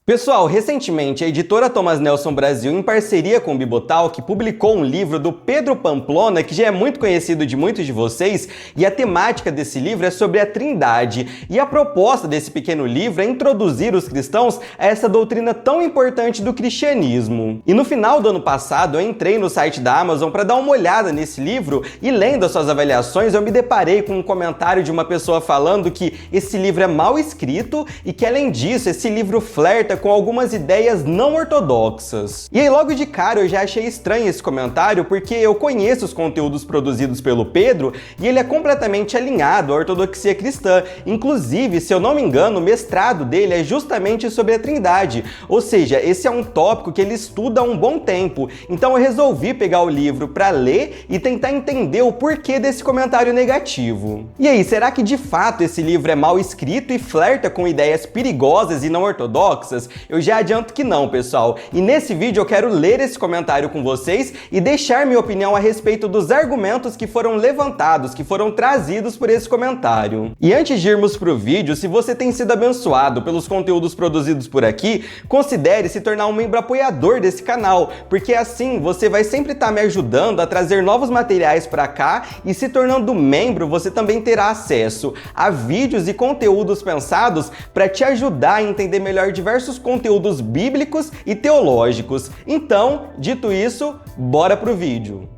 Pessoal, recentemente a editora Thomas Nelson Brasil, em parceria com o Bibotalk, publicou um livro do Pedro Pamplona, que já é muito conhecido de muitos de vocês, e a temática desse livro é sobre a Trindade. E a proposta desse pequeno livro é introduzir os cristãos a essa doutrina tão importante do cristianismo. E no final do ano passado eu entrei no site da Amazon para dar uma olhada nesse livro e, lendo as suas avaliações, eu me deparei com um comentário de uma pessoa falando que esse livro é mal escrito e que, além disso, esse livro flerta com algumas ideias não ortodoxas. E aí, logo de cara, eu já achei estranho esse comentário, porque eu conheço os conteúdos produzidos pelo Pedro e ele é completamente alinhado à ortodoxia cristã. Inclusive, se eu não me engano, o mestrado dele é justamente sobre a Trindade, ou seja, esse é um tópico que ele estuda há um bom tempo. Então eu resolvi pegar o livro para ler e tentar entender o porquê desse comentário negativo. E aí, será que de fato esse livro é mal escrito e flerta com ideias perigosas e não ortodoxas? Eu já adianto que não, pessoal. E nesse vídeo eu quero ler esse comentário com vocês e deixar minha opinião a respeito dos argumentos que foram levantados, que foram trazidos por esse comentário. E antes de irmos pro vídeo, se você tem sido abençoado pelos conteúdos produzidos por aqui, considere se tornar um membro apoiador desse canal, porque assim você vai sempre estar me ajudando a trazer novos materiais para cá, e se tornando membro você também terá acesso a vídeos e conteúdos pensados para te ajudar a entender melhor diversos conteúdos bíblicos e teológicos. Então, dito isso, bora pro vídeo.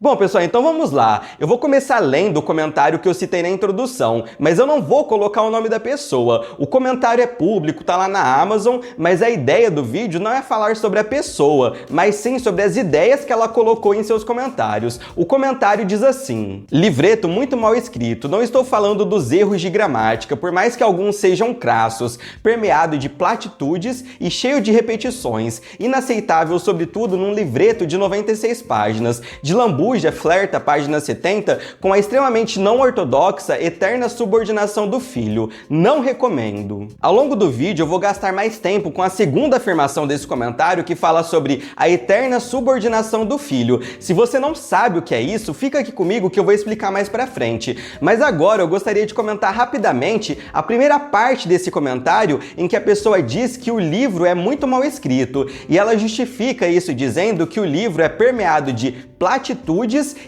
Bom, pessoal, então vamos lá. Eu vou começar lendo o comentário que eu citei na introdução, mas eu não vou colocar o nome da pessoa. O comentário é público, tá lá na Amazon, mas a ideia do vídeo não é falar sobre a pessoa, mas sim sobre as ideias que ela colocou em seus comentários. O comentário diz assim: livreto muito mal escrito, não estou falando dos erros de gramática, por mais que alguns sejam crassos, permeado de platitudes e cheio de repetições, inaceitável sobretudo num livreto de 96 páginas, de lambu flerta, página 70, com a extremamente não ortodoxa eterna subordinação do filho. Não recomendo. Ao longo do vídeo eu vou gastar mais tempo com a segunda afirmação desse comentário, que fala sobre a eterna subordinação do filho. Se você não sabe o que é isso, fica aqui comigo que eu vou explicar mais pra frente. Mas agora eu gostaria de comentar rapidamente a primeira parte desse comentário, em que a pessoa diz que o livro é muito mal escrito, e ela justifica isso dizendo que o livro é permeado de platitudes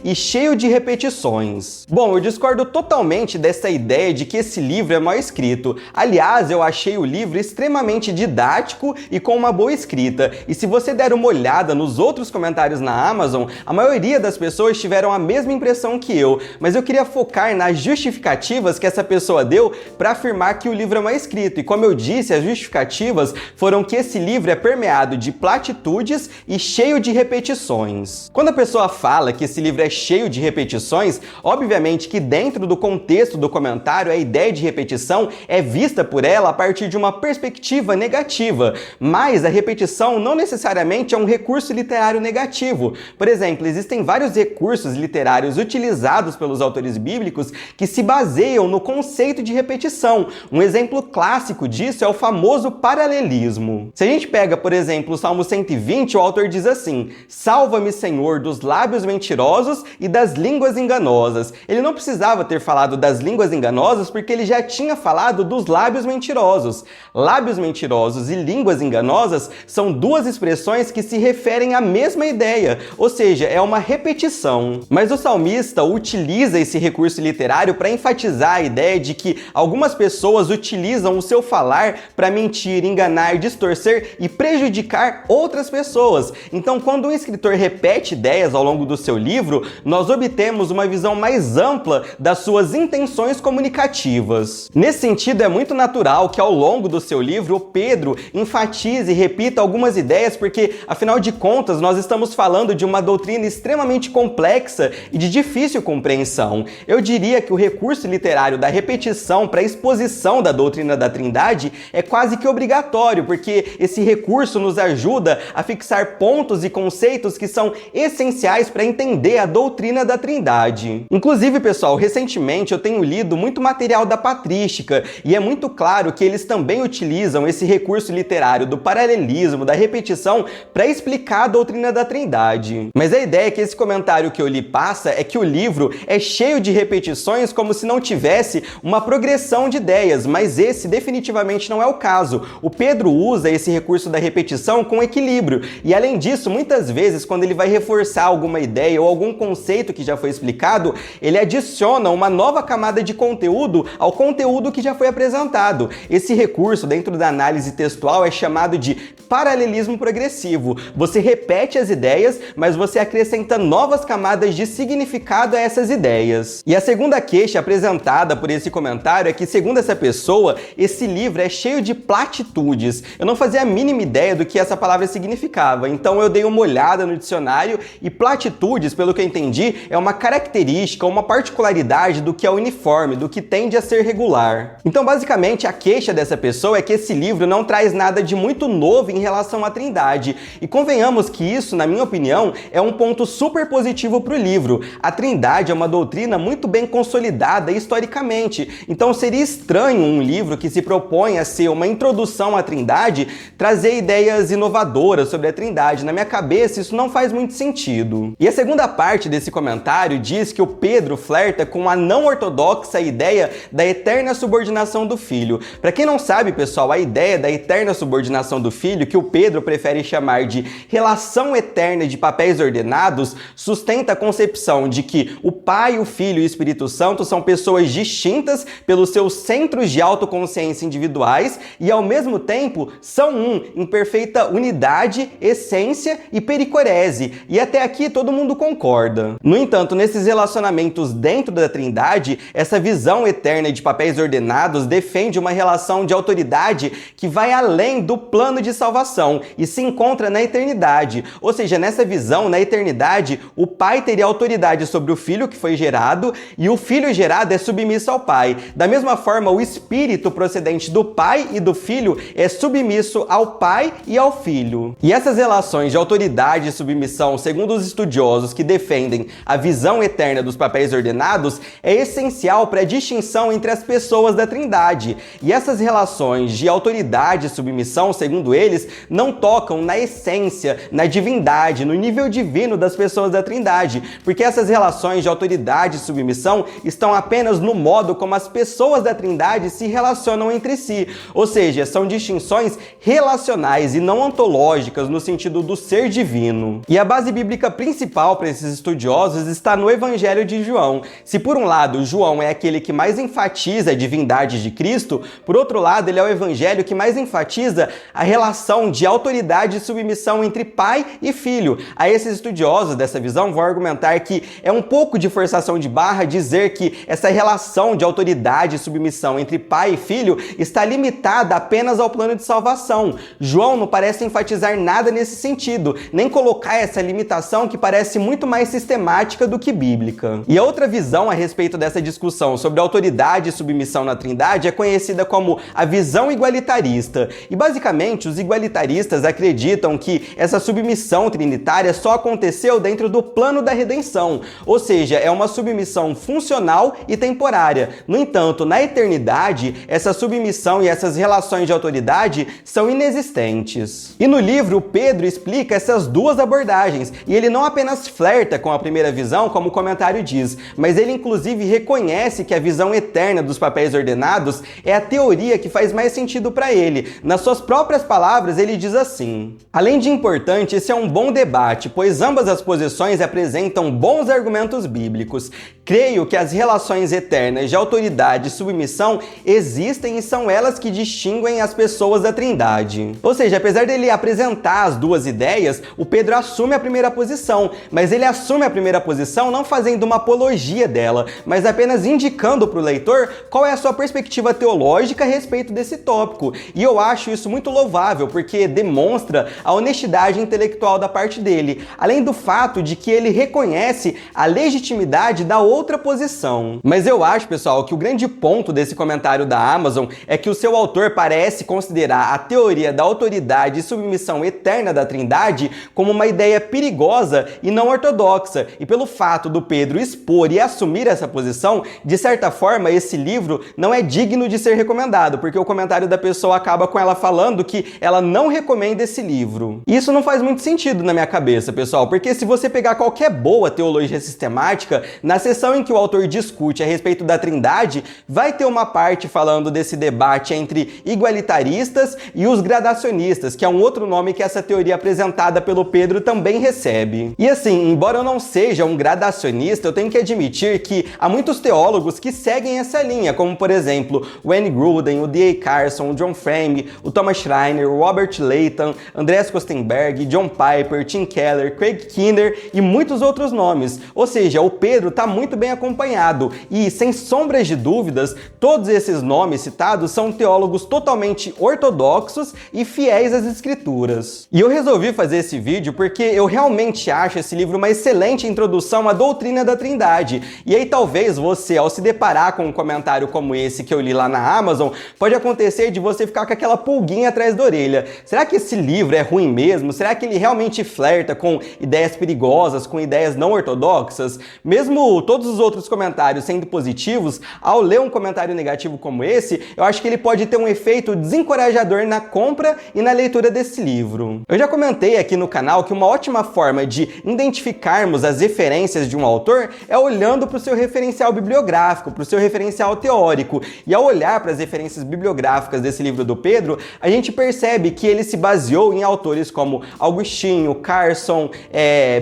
e cheio de repetições. Bom, eu discordo totalmente dessa ideia de que esse livro é mal escrito. Aliás, eu achei o livro extremamente didático e com uma boa escrita. E se você der uma olhada nos outros comentários na Amazon, a maioria das pessoas tiveram a mesma impressão que eu. Mas eu queria focar nas justificativas que essa pessoa deu para afirmar que o livro é mal escrito. E como eu disse, as justificativas foram que esse livro é permeado de platitudes e cheio de repetições. Quando a pessoa fala que esse livro é cheio de repetições, obviamente que dentro do contexto do comentário a ideia de repetição é vista por ela a partir de uma perspectiva negativa, mas a repetição não necessariamente é um recurso literário negativo. Por exemplo, existem vários recursos literários utilizados pelos autores bíblicos que se baseiam no conceito de repetição. Um exemplo clássico disso é o famoso paralelismo. Se a gente pega, por exemplo, o Salmo 120, o autor diz assim: salva-me, Senhor, dos lábios mentirosos e das línguas enganosas. Ele não precisava ter falado das línguas enganosas porque ele já tinha falado dos lábios mentirosos. Lábios mentirosos e línguas enganosas são duas expressões que se referem à mesma ideia, ou seja, é uma repetição. Mas o salmista utiliza esse recurso literário para enfatizar a ideia de que algumas pessoas utilizam o seu falar para mentir, enganar, distorcer e prejudicar outras pessoas. Então, quando um escritor repete ideias ao longo do seu livro, nós obtemos uma visão mais ampla das suas intenções comunicativas. Nesse sentido, é muito natural que ao longo do seu livro o Pedro enfatize e repita algumas ideias, porque afinal de contas nós estamos falando de uma doutrina extremamente complexa e de difícil compreensão. Eu diria que o recurso literário da repetição para a exposição da doutrina da Trindade é quase que obrigatório, porque esse recurso nos ajuda a fixar pontos e conceitos que são essenciais essenciais para entender a doutrina da Trindade. Inclusive, pessoal, recentemente eu tenho lido muito material da patrística e é muito claro que eles também utilizam esse recurso literário do paralelismo, da repetição, para explicar a doutrina da Trindade. Mas a ideia que esse comentário que eu li passa é que o livro é cheio de repetições como se não tivesse uma progressão de ideias, mas esse definitivamente não é o caso. O Pedro usa esse recurso da repetição com equilíbrio e, além disso, muitas vezes quando ele vai reforçar alguma ideia ou algum conceito que já foi explicado, ele adiciona uma nova camada de conteúdo ao conteúdo que já foi apresentado. Esse recurso dentro da análise textual é chamado de paralelismo progressivo. Você repete as ideias, mas você acrescenta novas camadas de significado a essas ideias. E a segunda queixa apresentada por esse comentário é que, segundo essa pessoa, esse livro é cheio de platitudes. Eu não fazia a mínima ideia do que essa palavra significava, então eu dei uma olhada no dicionário e platitudes, pelo que eu entendi, é uma característica, uma particularidade do que é uniforme, do que tende a ser regular. Então, basicamente, a queixa dessa pessoa é que esse livro não traz nada de muito novo em relação à Trindade. E convenhamos que isso, na minha opinião, é um ponto super positivo para o livro. A Trindade é uma doutrina muito bem consolidada historicamente, então seria estranho um livro que se propõe a ser uma introdução à Trindade trazer ideias inovadoras sobre a Trindade. Na minha cabeça, isso não faz muito sentido. E a segunda parte desse comentário diz que o Pedro flerta com a não ortodoxa ideia da eterna subordinação do filho. Para quem não sabe, pessoal, a ideia da eterna subordinação do filho, que o Pedro prefere chamar de relação eterna de papéis ordenados, sustenta a concepção de que o Pai, o Filho e o Espírito Santo são pessoas distintas pelos seus centros de autoconsciência individuais e, ao mesmo tempo, são um, em perfeita unidade, essência e pericorese. E até aqui todo mundo concorda. No entanto, nesses relacionamentos dentro da Trindade, essa visão eterna de papéis ordenados defende uma relação de autoridade que vai além do plano de salvação e se encontra na eternidade. Ou seja, nessa visão, na eternidade, o Pai teria autoridade sobre o Filho que foi gerado e o Filho gerado é submisso ao Pai. Da mesma forma, o Espírito procedente do Pai e do Filho é submisso ao Pai e ao Filho. E essas relações de autoridade e submissão, segundo os estudiosos que defendem a visão eterna dos papéis ordenados, é essencial para a distinção entre as pessoas da Trindade. E essas relações de autoridade e submissão, segundo eles, não tocam na essência, na divindade, no nível divino das pessoas da Trindade, porque essas relações de autoridade e submissão estão apenas no modo como as pessoas da Trindade se relacionam entre si, ou seja, são distinções relacionais e não ontológicas no sentido do ser divino. E a base bíblica principal para esses estudiosos está no Evangelho de João. Se por um lado João é aquele que mais enfatiza a divindade de Cristo, por outro lado ele é o evangelho que mais enfatiza a relação de autoridade e submissão entre pai e filho. A esses estudiosos dessa visão vão argumentar que é um pouco de forçação de barra dizer que essa relação de autoridade e submissão entre pai e filho está limitada apenas ao plano de salvação. João não parece enfatizar nada nesse sentido, nem colocar essa limitação que parece muito mais sistemática do que bíblica. E a outra visão a respeito dessa discussão sobre autoridade e submissão na Trindade é conhecida como a visão igualitarista. E basicamente os igualitaristas acreditam que essa submissão trinitária só aconteceu dentro do plano da redenção, ou seja, é uma submissão funcional e temporária. No entanto, na eternidade, essa submissão e essas relações de autoridade são inexistentes. E no livro, Pedro explica essas duas abordagens, e ele não apenas flerta com a primeira visão, como o comentário diz, mas ele inclusive reconhece que a visão eterna dos papéis ordenados é a teoria que faz mais sentido para ele. Nas suas próprias palavras, ele diz assim: além de importante, esse é um bom debate, pois ambas as posições apresentam bons argumentos bíblicos. Creio que as relações eternas de autoridade e submissão existem e são elas que distinguem as pessoas da Trindade. Ou seja, apesar dele apresentar as duas ideias, o Pedro assume a primeira posição, mas ele assume a primeira posição não fazendo uma apologia dela, mas apenas indicando para o leitor qual é a sua perspectiva teológica a respeito desse tópico. E eu acho isso muito louvável, porque demonstra a honestidade intelectual da parte dele, além do fato de que ele reconhece a legitimidade da outra posição. Mas eu acho, pessoal, que o grande ponto desse comentário da Amazon é que o seu autor parece considerar a teoria da autoridade e submissão eterna da Trindade como uma ideia perigosa religiosa e não ortodoxa. E pelo fato do Pedro expor e assumir essa posição, de certa forma esse livro não é digno de ser recomendado, porque o comentário da pessoa acaba com ela falando que ela não recomenda esse livro. E isso não faz muito sentido na minha cabeça, pessoal, porque se você pegar qualquer boa teologia sistemática, na seção em que o autor discute a respeito da Trindade, vai ter uma parte falando desse debate entre igualitaristas e os gradacionistas, que é um outro nome que essa teoria apresentada pelo Pedro também recebe. E assim, embora eu não seja um gradacionista, eu tenho que admitir que há muitos teólogos que seguem essa linha, como por exemplo, o Wayne Grudem, o D.A. Carson, o John Frame, o Thomas Schreiner, o Robert Leighton, Andreas Kostenberg, John Piper, Tim Keller, Craig Keener e muitos outros nomes. Ou seja, o Pedro está muito bem acompanhado e, sem sombras de dúvidas, todos esses nomes citados são teólogos totalmente ortodoxos e fiéis às escrituras. E eu resolvi fazer esse vídeo porque eu realmente acho esse livro uma excelente introdução à doutrina da Trindade. E aí talvez você, ao se deparar com um comentário como esse que eu li lá na Amazon, pode acontecer de você ficar com aquela pulguinha atrás da orelha. Será que esse livro é ruim mesmo? Será que ele realmente flerta com ideias perigosas, com ideias não ortodoxas? Mesmo todos os outros comentários sendo positivos, ao ler um comentário negativo como esse, eu acho que ele pode ter um efeito desencorajador na compra e na leitura desse livro. Eu já comentei aqui no canal que uma ótima forma de identificarmos as referências de um autor é olhando para o seu referencial bibliográfico, para o seu referencial teórico. E ao olhar para as referências bibliográficas desse livro do Pedro, a gente percebe que ele se baseou em autores como Augustinho, Carson,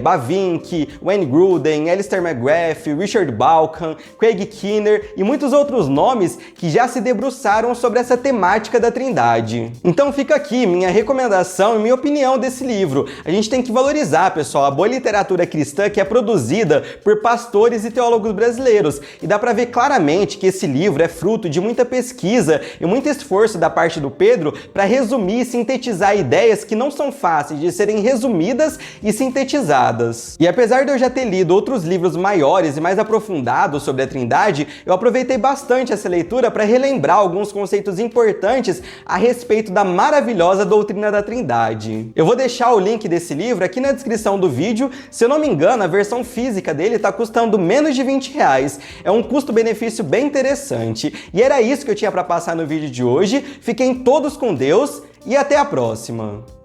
Bavinck, Wayne Grudem, Alistair McGrath, Richard Bauckham, Craig Keener e muitos outros nomes que já se debruçaram sobre essa temática da Trindade. Então fica aqui minha recomendação e minha opinião desse livro. A gente tem que valorizar, pessoal, a boa literatura cristã que é produzida por pastores e teólogos brasileiros. E dá para ver claramente que esse livro é fruto de muita pesquisa e muito esforço da parte do Pedro para resumir e sintetizar ideias que não são fáceis de serem resumidas e sintetizadas. E apesar de eu já ter lido outros livros maiores e mais aprofundados sobre a Trindade, eu aproveitei bastante essa leitura para relembrar alguns conceitos importantes a respeito da maravilhosa doutrina da Trindade. Eu vou deixar o link desse livro aqui na descrição do vídeo. Se eu não me engano, a versão física dele está custando menos de R$20. É um custo-benefício bem interessante. E era isso que eu tinha para passar no vídeo de hoje. Fiquem todos com Deus e até a próxima!